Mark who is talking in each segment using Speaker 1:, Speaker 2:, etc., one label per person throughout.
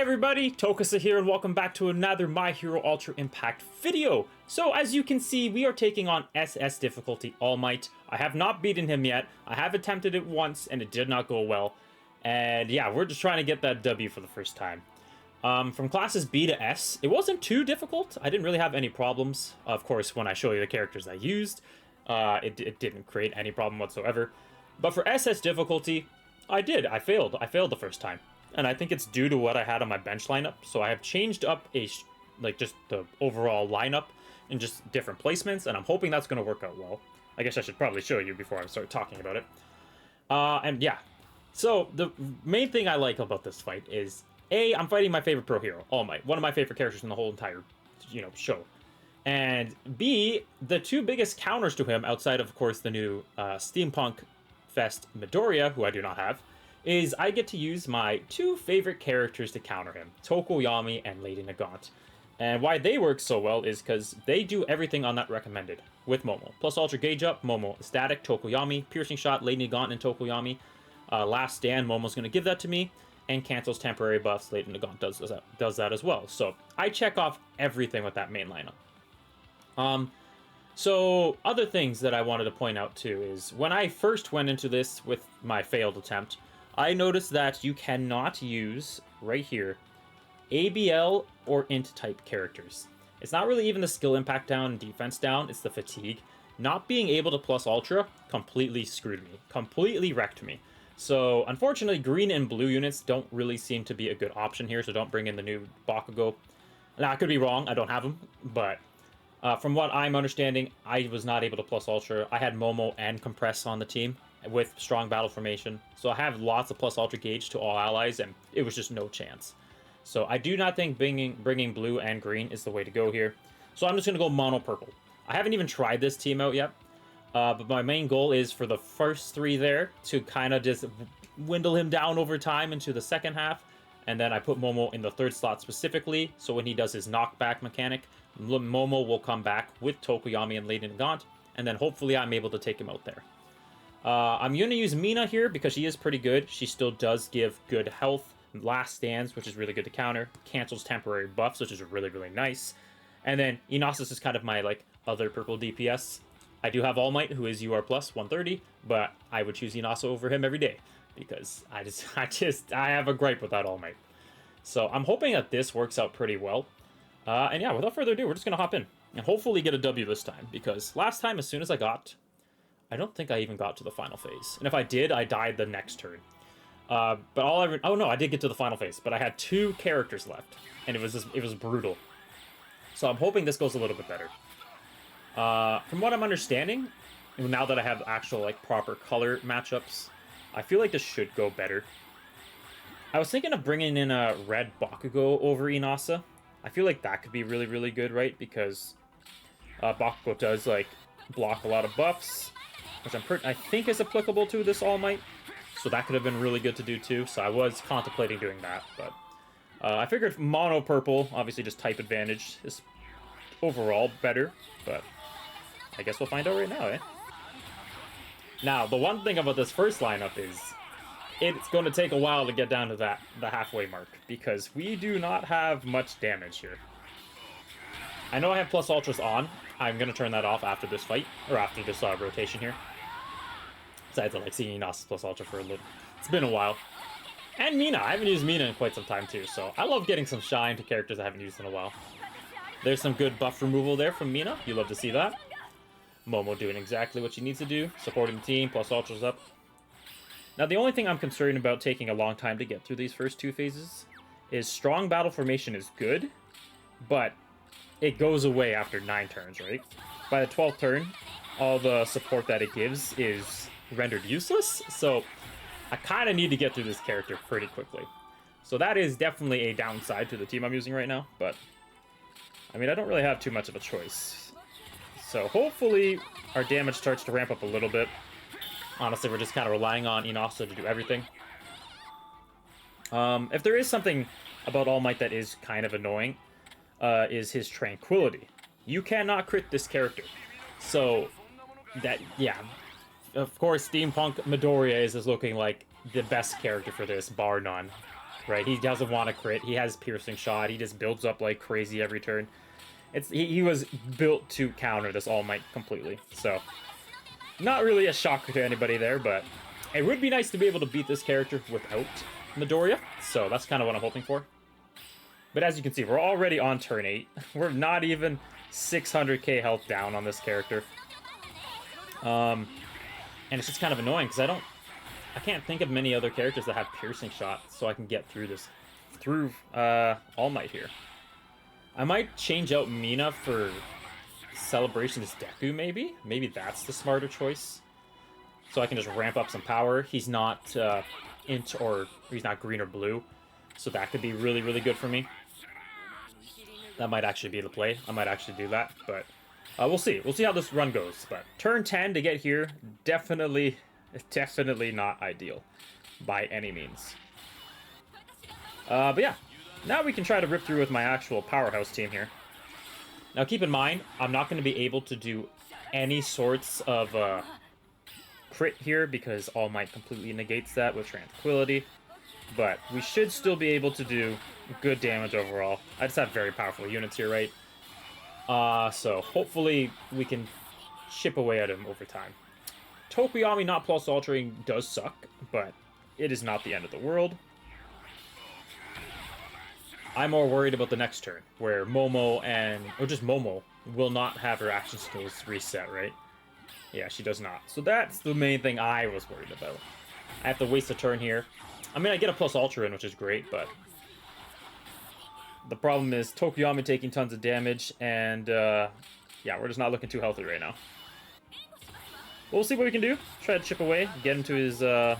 Speaker 1: everybody, Tokasa here and welcome back to another My Hero Ultra Impact video. So as you can see, we are taking on SS difficulty All Might. I have not beaten him yet. I have attempted it once and it did not go well. And yeah, we're just trying to get that W for the first time. From classes B to S, it wasn't too difficult. I didn't really have any problems. Of course, when I show you the characters I used, it didn't create any problem whatsoever. But for SS difficulty, I failed. I failed the first time. And I think it's due to what I had on my bench lineup. So I have changed up just the overall lineup in just different placements, and I'm hoping that's going to work out well. I guess I should probably show you before I start talking about it. And yeah, so the main thing I like about this fight is A, I'm fighting my favorite pro hero, All Might, one of my favorite characters in the whole entire, show. And B, the two biggest counters to him, outside of course the new Steampunk Fest Midoriya, who I do not have, is I get to use my two favorite characters to counter him, Tokoyami and Lady Nagant. And why they work so well is because they do everything on that recommended with Momo. Plus Ultra Gauge Up, Momo Static, Tokoyami, Piercing Shot, Lady Nagant, and Tokoyami. Last Stand, Momo's going to give that to me, and cancels temporary buffs, Lady Nagant does that as well. So I check off everything with that main lineup. So other things that I wanted to point out too is when I first went into this with my failed attempt, I noticed that you cannot use, right here, ABL or int type characters. It's not really even the skill impact down and defense down, it's the fatigue. Not being able to plus ultra completely screwed me, completely wrecked me. So unfortunately, green and blue units don't really seem to be a good option here, so don't bring in the new Bakugo. Now, I could be wrong, I don't have them, but from what I'm understanding, I was not able to plus ultra. I had Momo and Compress on the team with strong battle formation, so I have lots of plus ultra gauge to all allies, and it was just no chance. So I do not think bringing blue and green is the way to go here. So I'm just going to go mono purple. I haven't even tried this team out yet, but my main goal is for the first three there to kind of just dwindle him down over time into the second half, and then I put Momo in the third slot specifically, so when he does his knockback mechanic, Momo will come back with Tokoyami and Lady Nagant, and then hopefully I'm able to take him out there. I'm going to use Mina here because she is pretty good. She still does give good health. Last Stands, which is really good to counter. Cancels temporary buffs, which is really, really nice. And then Inasus is kind of my other purple DPS. I do have All Might, who is UR plus 130, but I would choose Inasu over him every day because I have a gripe with that All Might. So I'm hoping that this works out pretty well. And yeah, without further ado, we're just going to hop in and hopefully get a W this time, because last time, as soon as I don't think I even got to the final phase. And if I did, I died the next turn. Oh no, I did get to the final phase, but I had two characters left, and it was brutal. So I'm hoping this goes a little bit better. From what I'm understanding, now that I have actual proper color matchups, I feel like this should go better. I was thinking of bringing in a red Bakugo over Inasa. I feel like that could be really, really good, right? Because Bakugo does block a lot of buffs, which I think is applicable to this All Might. So that could have been really good to do too. So I was contemplating doing that, but I figured mono purple, obviously just type advantage, is overall better. But I guess we'll find out right now, eh? Now, the one thing about this first lineup is it's going to take a while to get down to the halfway mark, because we do not have much damage here. I know I have plus ultras on. I'm going to turn that off after this fight, or after this rotation here. Besides, I like seeing Inasus plus ultra for a little. It's been a while. And Mina. I haven't used Mina in quite some time too, so I love getting some shine to characters I haven't used in a while. There's some good buff removal there from Mina. You love to see that. Momo doing exactly what she needs to do, supporting the team, plus ultras up. Now, the only thing I'm concerned about taking a long time to get through these first two phases is strong battle formation is good, but it goes away after 9 turns, right? By the 12th turn, all the support that it gives is rendered useless, so I kind of need to get through this character pretty quickly. So that is definitely a downside to the team I'm using right now, but I mean, I don't really have too much of a choice. So hopefully our damage starts to ramp up a little bit. Honestly, we're just kind of relying on Inasu to do everything. If there is something about All Might that is kind of annoying, is his Tranquility. You cannot crit this character. So that, yeah. Of course, Steampunk Midoriya is looking like the best character for this, bar none. right? He doesn't want to crit. He has piercing shot. He just builds up like crazy every turn. He was built to counter this All Might completely. So, not really a shocker to anybody there, but it would be nice to be able to beat this character without Midoriya. So that's kind of what I'm hoping for. But as you can see, we're already on turn 8. We're not even 600k health down on this character. And it's just kind of annoying because I can't think of many other characters that have piercing shot, so I can get through this, All Might here. I might change out Mina for Celebration's Deku, maybe? Maybe that's the smarter choice. So I can just ramp up some power. He's not int, or he's not green or blue, so that could be really, really good for me. That might actually be the play. I might actually do that, but we'll see. We'll see how this run goes. But turn 10 to get here, definitely not ideal by any means. But yeah, now we can try to rip through with my actual powerhouse team here. Now keep in mind, I'm not going to be able to do any sorts of crit here because All Might completely negates that with Tranquility. But we should still be able to do good damage overall. I just have very powerful units here, right? So hopefully we can chip away at him over time. Tokuyami not plus ultraing does suck, but it is not the end of the world. I'm more worried about the next turn, where Momo or just Momo will not have her action skills reset, right? Yeah, she does not. So that's the main thing I was worried about. I have to waste a turn here. I mean, I get a plus ultra in, which is great, but the problem is Tokuyami taking tons of damage, and yeah, we're just not looking too healthy right now. We'll see what we can do. Try to chip away, get him to his, oh,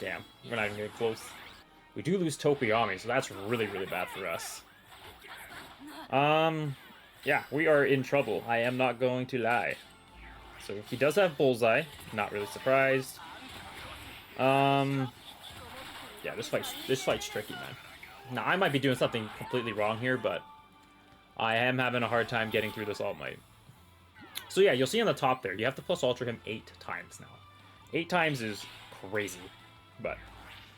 Speaker 1: damn. We're not even getting close. We do lose Tokuyami, so that's really, really bad for us. Yeah, we are in trouble. I am not going to lie. So he does have Bullseye. Not really surprised. Yeah, this fight's tricky, man. Now, I might be doing something completely wrong here, but I am having a hard time getting through this All Might. So yeah, you'll see on the top there, you have to plus ultra him 8 times now. 8 times is crazy, but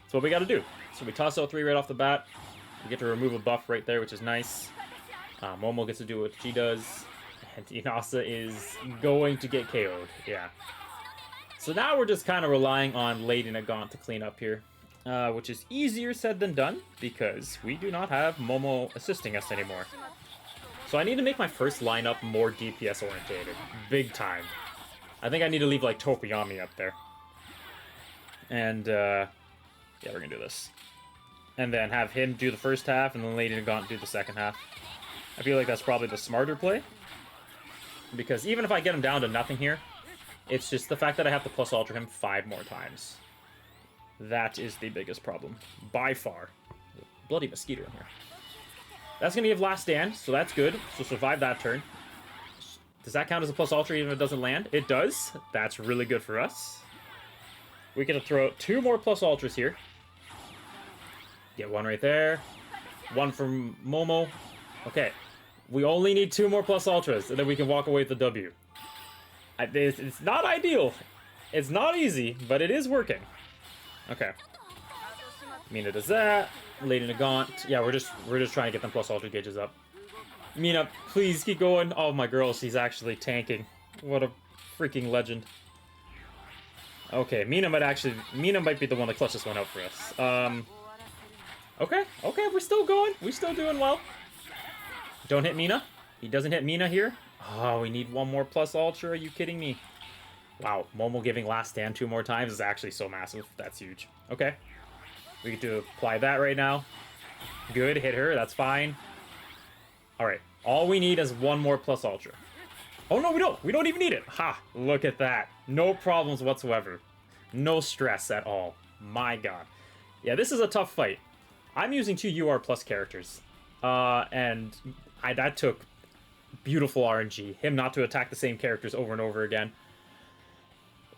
Speaker 1: that's what we got to do. So we toss out 3 right off the bat. We get to remove a buff right there, which is nice. Momo gets to do what she does, and Inasa is going to get KO'd. Yeah. So now we're just kind of relying on Lady Nagant to clean up here, which is easier said than done because we do not have Momo assisting us anymore. So I need to make my first lineup more DPS orientated, big time. I think I need to leave like Tokuyami up there. And yeah, we're gonna do this. And then have him do the first half and then Lady Nagant do the second half. I feel like that's probably the smarter play. Because even if I get him down to nothing here, it's just the fact that I have to plus ultra him 5 more times. That is the biggest problem. By far. Bloody mosquito in here. That's going to give Last Stand, so that's good. So survive that turn. Does that count as a plus ultra even if it doesn't land? It does. That's really good for us. We get to throw out 2 more plus ultras here. Get 1 right there. 1 from Momo. Okay. We only need 2 more plus ultras, and then we can walk away with the W. It's not ideal. It's not easy, but it is working. Okay. Mina does that. Lady Nagant. Yeah, we're just trying to get them plus ultra gauges up. Mina, please keep going. Oh my girl, she's actually tanking. What a freaking legend. Okay, Mina might be the one that clutches this one out for us. Okay, we're still going. We're still doing well. Don't hit Mina. He doesn't hit Mina here. Oh, we need 1 more plus ultra. Are you kidding me? Wow, Momo giving Last Stand 2 more times is actually so massive. That's huge. Okay. We get to apply that right now. Good, hit her. That's fine. Alright, all we need is 1 more plus ultra. Oh, no, we don't. We don't even need it. Ha, look at that. No problems whatsoever. No stress at all. My god. Yeah, this is a tough fight. I'm using 2 UR plus characters. And that took beautiful RNG. Him not to attack the same characters over and over again.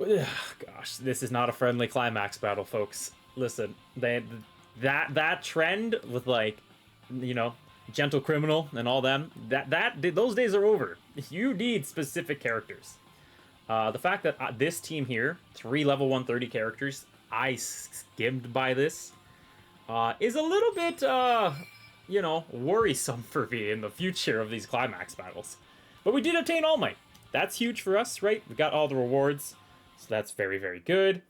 Speaker 1: Ugh, gosh, this is not a friendly climax battle, folks. Listen, that trend with, like, you know, Gentle Criminal and all them, those days are over. You need specific characters. The fact that this team here, 3 level 130 characters, I skimmed by this. is a little bit, you know, worrisome for me in the future of these climax battles. But we did obtain All Might. That's huge for us, right? We got all the rewards, so that's very, very good.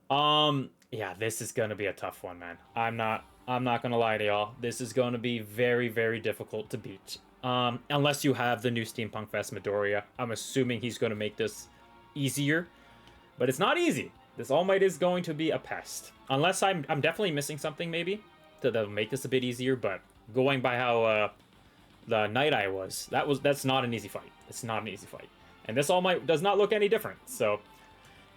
Speaker 1: Yeah, this is gonna be a tough one, man. I'm not gonna lie to y'all. This is gonna be very, very difficult to beat. Unless you have the new Steampunk Fest Midoriya. I'm assuming he's gonna make this easier, but it's not easy. This All Might is going to be a pest. Unless I'm definitely missing something maybe that'll make this a bit easier, but going by how the Night Eye was, that's not an easy fight. It's not an easy fight. And this All Might does not look any different. So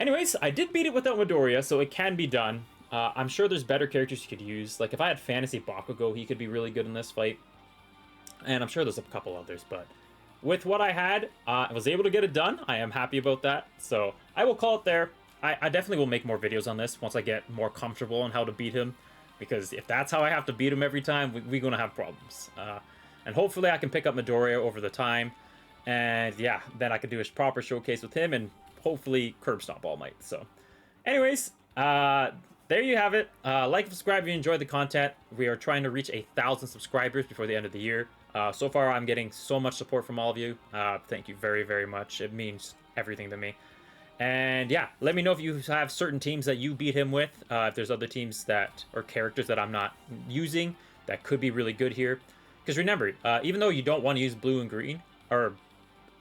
Speaker 1: anyways, I did beat it without Midoriya, so it can be done. I'm sure there's better characters you could use. Like if I had Fantasy Bakugo, he could be really good in this fight. And I'm sure there's a couple others, but with what I had, I was able to get it done. I am happy about that. So I will call it there. I definitely will make more videos on this once I get more comfortable on how to beat him. Because if that's how I have to beat him every time, we're going to have problems. And hopefully I can pick up Midoriya over the time. And yeah, then I can do a proper showcase with him and hopefully curb stomp All Might. So anyways, there you have it. Like and subscribe if you enjoyed the content. We are trying to reach 1,000 subscribers before the end of the year. So far, I'm getting so much support from all of you. Thank you very, very much. It means everything to me. And yeah, let me know if you have certain teams that you beat him with. If there's other teams that, or characters that I'm not using that could be really good here. Because remember, even though you don't want to use blue and green, or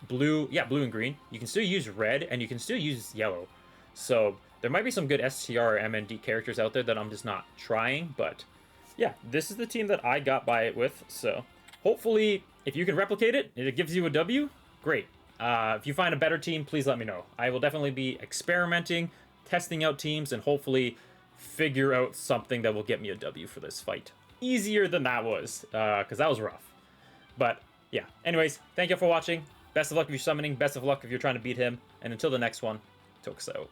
Speaker 1: blue and green, you can still use red and you can still use yellow. So there might be some good STR or MND characters out there that I'm just not trying. But yeah, this is the team that I got by it with. So hopefully, if you can replicate it, it gives you a W, great. If you find a better team, please let me know. I will definitely be experimenting, testing out teams, and hopefully figure out something that will get me a W for this fight. Easier than that was, because that was rough. But yeah, anyways, thank you for watching. Best of luck if you're summoning, best of luck if you're trying to beat him, and until the next one, Tokus out.